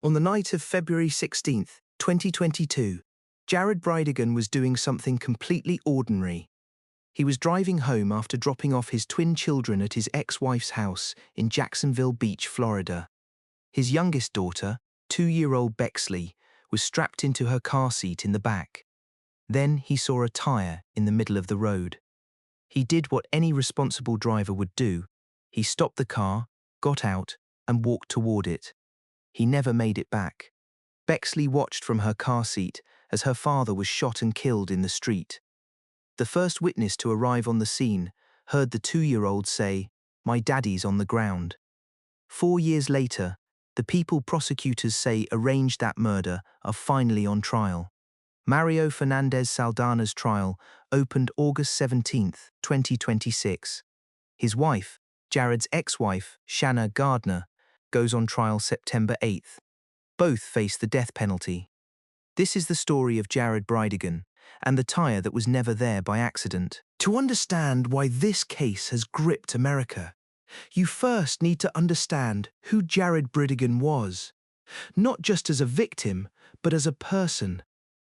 On the night of February 16th, 2022, Jared Bridegan was doing something completely ordinary. He was driving home after dropping off his twin children at his ex-wife's house in Jacksonville Beach, Florida. His youngest daughter, 2-year-old Bexley, was strapped into her car seat in the back. Then he saw a tire in the middle of the road. He did what any responsible driver would do. He stopped the car, got out, and walked toward it. He never made it back. Bexley watched from her car seat as her father was shot and killed in the street. The first witness to arrive on the scene heard the 2-year-old say, "My daddy's on the ground." 4 years later, the people prosecutors say arranged that murder are finally on trial. Mario Fernandez Saldana's trial opened August 17th, 2026. His wife, Jared's ex-wife, Shanna Gardner, goes on trial September 8th. Both face the death penalty. This is the story of Jared Bridegan and the tire that was never there by accident. To understand why this case has gripped America, you first need to understand who Jared Bridegan was. Not just as a victim, but as a person.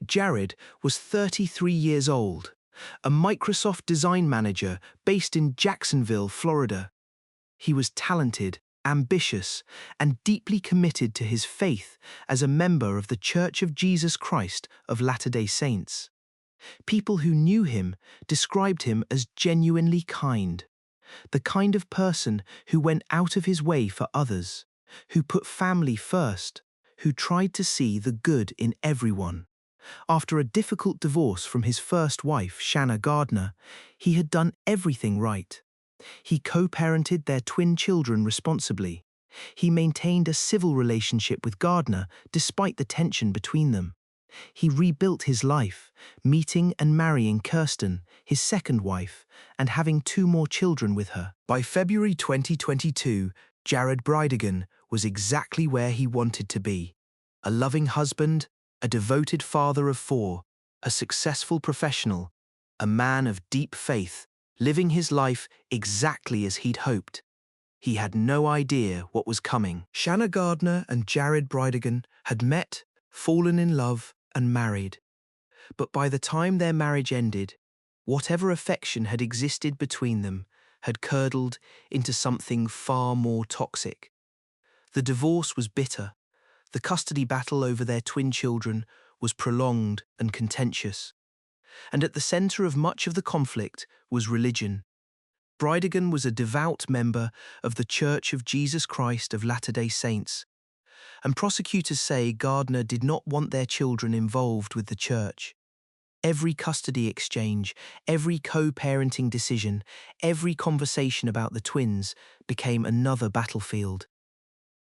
Jared was 33 years old, a Microsoft design manager based in Jacksonville, Florida. He was talented, ambitious, and deeply committed to his faith as a member of the Church of Jesus Christ of Latter-day Saints. People who knew him described him as genuinely kind, the kind of person who went out of his way for others, who put family first, who tried to see the good in everyone. After a difficult divorce from his first wife, Shanna Gardner, he had done everything right. He co-parented their twin children responsibly. He maintained a civil relationship with Gardner despite the tension between them. He rebuilt his life, meeting and marrying Kirsten, his second wife, and having 2 more children with her. By February 2022, Jared Bridegan was exactly where he wanted to be. A loving husband, a devoted father of 4, a successful professional, a man of deep faith, living his life exactly as he'd hoped. He had no idea what was coming. Shanna Gardner and Jared Bridegan had met, fallen in love, and married. But by the time their marriage ended, whatever affection had existed between them had curdled into something far more toxic. The divorce was bitter. The custody battle over their twin children was prolonged and contentious. And at the center of much of the conflict was religion. Bridegan was a devout member of the Church of Jesus Christ of Latter-day Saints, and prosecutors say Gardner did not want their children involved with the church. Every custody exchange, every co-parenting decision, every conversation about the twins became another battlefield.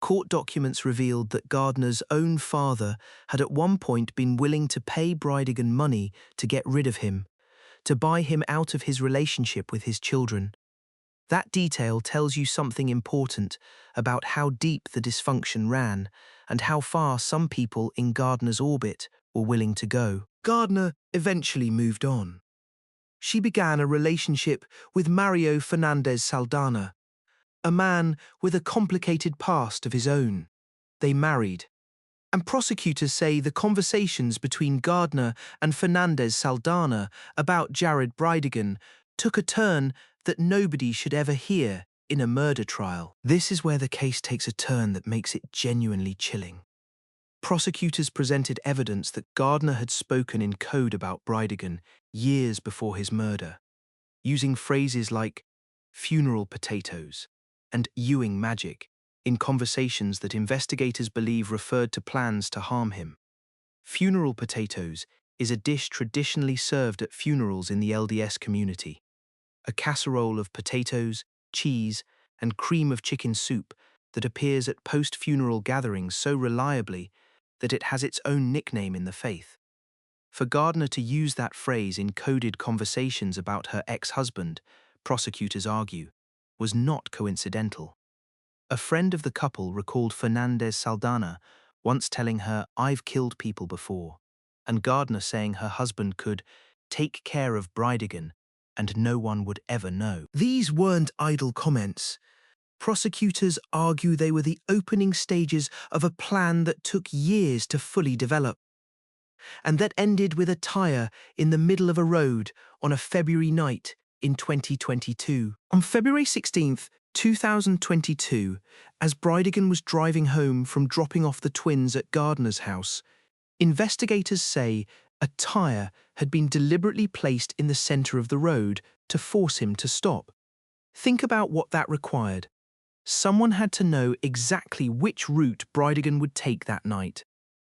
Court documents revealed that Gardner's own father had at one point been willing to pay Bridegan money to get rid of him, to buy him out of his relationship with his children. That detail tells you something important about how deep the dysfunction ran and how far some people in Gardner's orbit were willing to go. Gardner eventually moved on. She began a relationship with Mario Fernandez Saldana, a man with a complicated past of his own. They married, and prosecutors say the conversations between Gardner and Fernandez Saldana about Jared Bridegan took a turn that nobody should ever hear in a murder trial. This is where the case takes a turn that makes it genuinely chilling. Prosecutors presented evidence that Gardner had spoken in code about Bridegan years before his murder, using phrases like funeral potatoes and Ewing magic in conversations that investigators believe referred to plans to harm him. Funeral potatoes is a dish traditionally served at funerals in the LDS community. A casserole of potatoes, cheese, and cream of chicken soup that appears at post-funeral gatherings so reliably that it has its own nickname in the faith. For Gardner to use that phrase in coded conversations about her ex-husband, prosecutors argue, was not coincidental. A friend of the couple recalled Fernandez Saldana once telling her, "I've killed people before," and Gardner saying her husband could take care of Bridegan and no one would ever know. These weren't idle comments. Prosecutors argue they were the opening stages of a plan that took years to fully develop, and that ended with a tire in the middle of a road on a February night in 2022. On February 16th, 2022, as Bridegan was driving home from dropping off the twins at Gardner's house, investigators say a tire had been deliberately placed in the center of the road to force him to stop. Think about what that required. Someone had to know exactly which route Bridegan would take that night.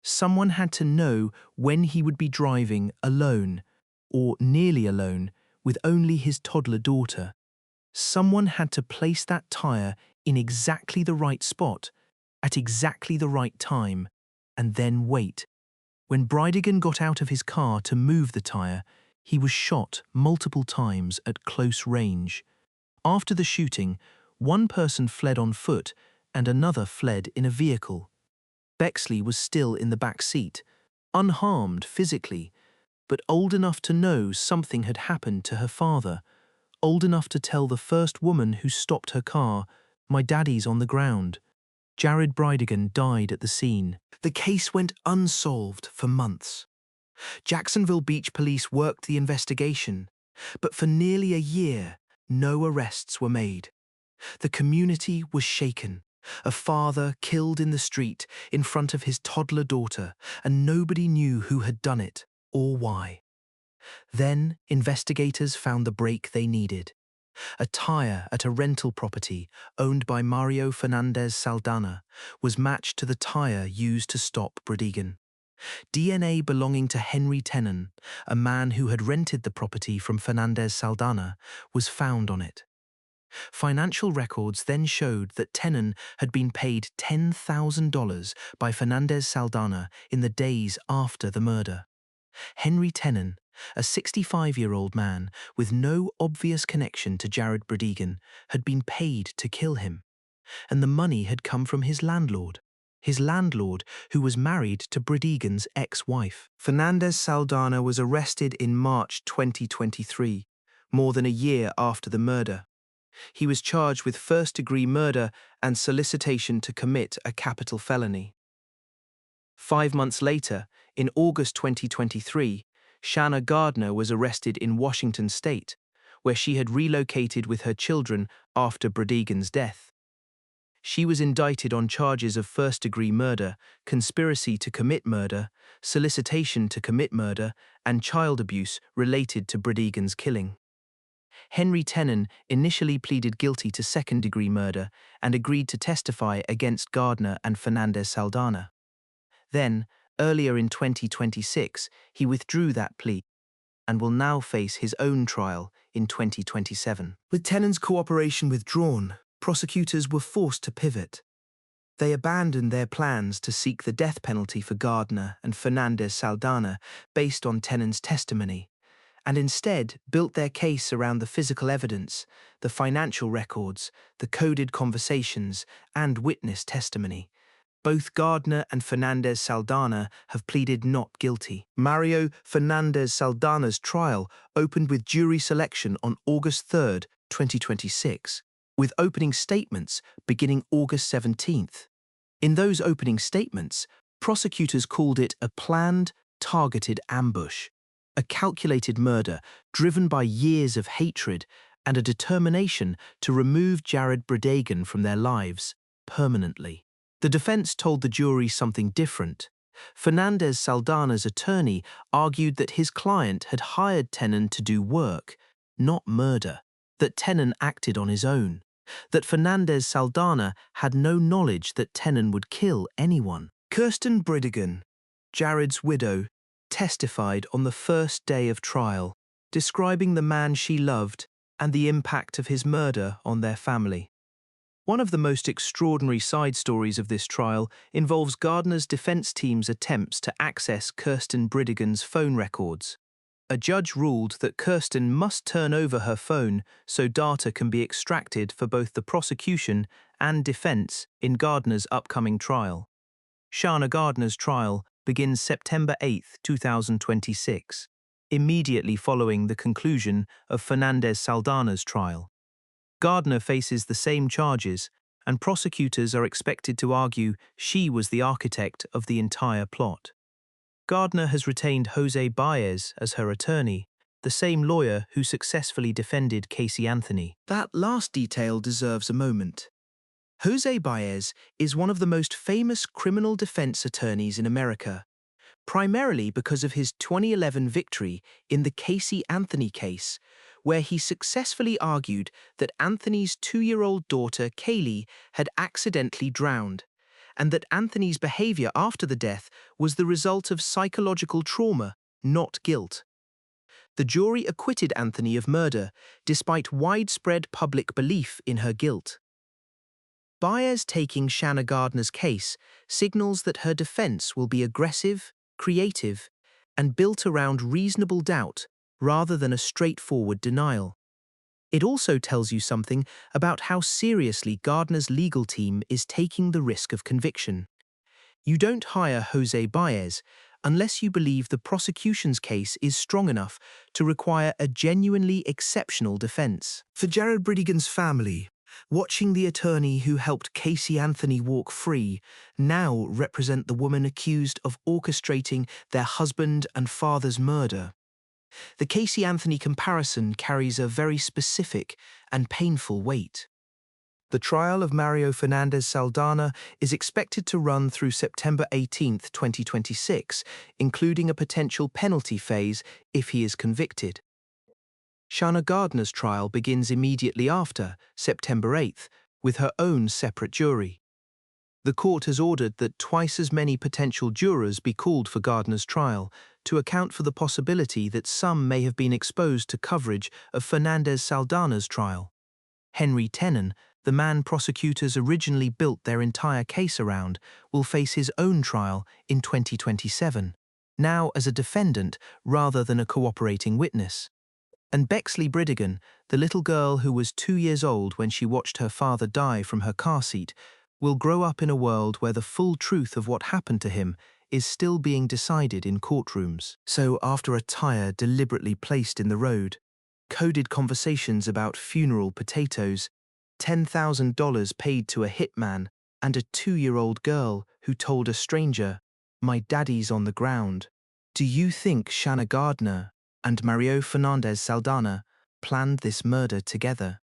Someone had to know when he would be driving alone, or nearly alone, with only his toddler daughter. Someone had to place that tire in exactly the right spot, at exactly the right time, and then wait. When Bridegan got out of his car to move the tire, he was shot multiple times at close range. After the shooting, one person fled on foot and another fled in a vehicle. Bexley was still in the back seat, unharmed physically, but old enough to know something had happened to her father, old enough to tell the first woman who stopped her car, "My daddy's on the ground." Jared Bridegan died at the scene. The case went unsolved for months. Jacksonville Beach Police worked the investigation, but for nearly a year, no arrests were made. The community was shaken. A father killed in the street in front of his toddler daughter, and nobody knew who had done it or why. Then investigators found the break they needed. A tire at a rental property owned by Mario Fernandez Saldana was matched to the tire used to stop Bridegan. DNA belonging to Henry Tenen, a man who had rented the property from Fernandez Saldana, was found on it. Financial records then showed that Tenen had been paid $10,000 by Fernandez Saldana in the days after the murder. Henry Tenen, a 65-year-old man with no obvious connection to Jared Bridegan, had been paid to kill him, and the money had come from his landlord who was married to Bridegan's ex-wife. Fernandez Saldana was arrested in March 2023, more than a year after the murder. He was charged with first-degree murder and solicitation to commit a capital felony. 5 months later, in August 2023, Shanna Gardner was arrested in Washington state, where she had relocated with her children after Bridegan's death. She was indicted on charges of first-degree murder, conspiracy to commit murder, solicitation to commit murder, and child abuse related to Bridegan's killing. Henry Tenen initially pleaded guilty to second-degree murder and agreed to testify against Gardner and Fernandez Saldana. Then, earlier in 2026, he withdrew that plea and will now face his own trial in 2027. With Tenen's cooperation withdrawn, prosecutors were forced to pivot. They abandoned their plans to seek the death penalty for Gardner and Fernandez Saldana based on Tenen's testimony, and instead built their case around the physical evidence, the financial records, the coded conversations, and witness testimony. Both Gardner and Fernandez Saldana have pleaded not guilty. Mario Fernandez Saldana's trial opened with jury selection on August 3, 2026, with opening statements beginning August 17th. In those opening statements, prosecutors called it a planned, targeted ambush, a calculated murder driven by years of hatred and a determination to remove Jared Bridegan from their lives permanently. The defense told the jury something different. Fernandez Saldana's attorney argued that his client had hired Tenen to do work, not murder, that Tenen acted on his own, that Fernandez Saldana had no knowledge that Tenen would kill anyone. Kirsten Bridegan, Jared's widow, testified on the first day of trial, describing the man she loved and the impact of his murder on their family. One of the most extraordinary side stories of this trial involves Gardner's defense team's attempts to access Kirsten Bridegan's phone records. A judge ruled that Kirsten must turn over her phone so data can be extracted for both the prosecution and defense in Gardner's upcoming trial. Shanna Gardner's trial begins September 8, 2026, immediately following the conclusion of Fernandez Saldana's trial. Gardner faces the same charges and prosecutors are expected to argue she was the architect of the entire plot. Gardner has retained Jose Baez as her attorney, the same lawyer who successfully defended Casey Anthony. That last detail deserves a moment. Jose Baez is one of the most famous criminal defense attorneys in America, primarily because of his 2011 victory in the Casey Anthony case, where he successfully argued that Anthony's 2-year-old daughter, Kaylee, had accidentally drowned, and that Anthony's behavior after the death was the result of psychological trauma, not guilt. The jury acquitted Anthony of murder, despite widespread public belief in her guilt. Baez taking Shanna Gardner's case signals that her defense will be aggressive, creative, and built around reasonable doubt rather than a straightforward denial. It also tells you something about how seriously Gardner's legal team is taking the risk of conviction. You don't hire Jose Baez unless you believe the prosecution's case is strong enough to require a genuinely exceptional defense. For Jared Bridegan's family, watching the attorney who helped Casey Anthony walk free now represent the woman accused of orchestrating their husband and father's murder. The Casey Anthony comparison carries a very specific and painful weight. The trial of Mario Fernandez Saldana is expected to run through September 18, 2026, including a potential penalty phase if he is convicted. Shanna Gardner's trial begins immediately after, September 8th, with her own separate jury. The court has ordered that twice as many potential jurors be called for Gardner's trial, to account for the possibility that some may have been exposed to coverage of Fernandez Saldana's trial. Henry Tenon, the man prosecutors originally built their entire case around, will face his own trial in 2027, now as a defendant rather than a cooperating witness. And Bexley Bridegan, the little girl who was 2 years old when she watched her father die from her car seat, will grow up in a world where the full truth of what happened to him is still being decided in courtrooms. So after a tire deliberately placed in the road, coded conversations about funeral potatoes, $10,000 paid to a hitman, and a 2-year-old girl who told a stranger, "My daddy's on the ground." Do you think Shanna Gardner and Mario Fernandez Saldana planned this murder together?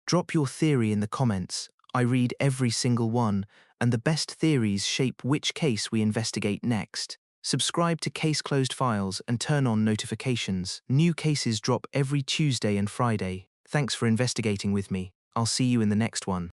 Drop your theory in the comments. I read every single one, and the best theories shape which case we investigate next. Subscribe to Case Closed Files and turn on notifications. New cases drop every Tuesday and Friday. Thanks for investigating with me. I'll see you in the next one.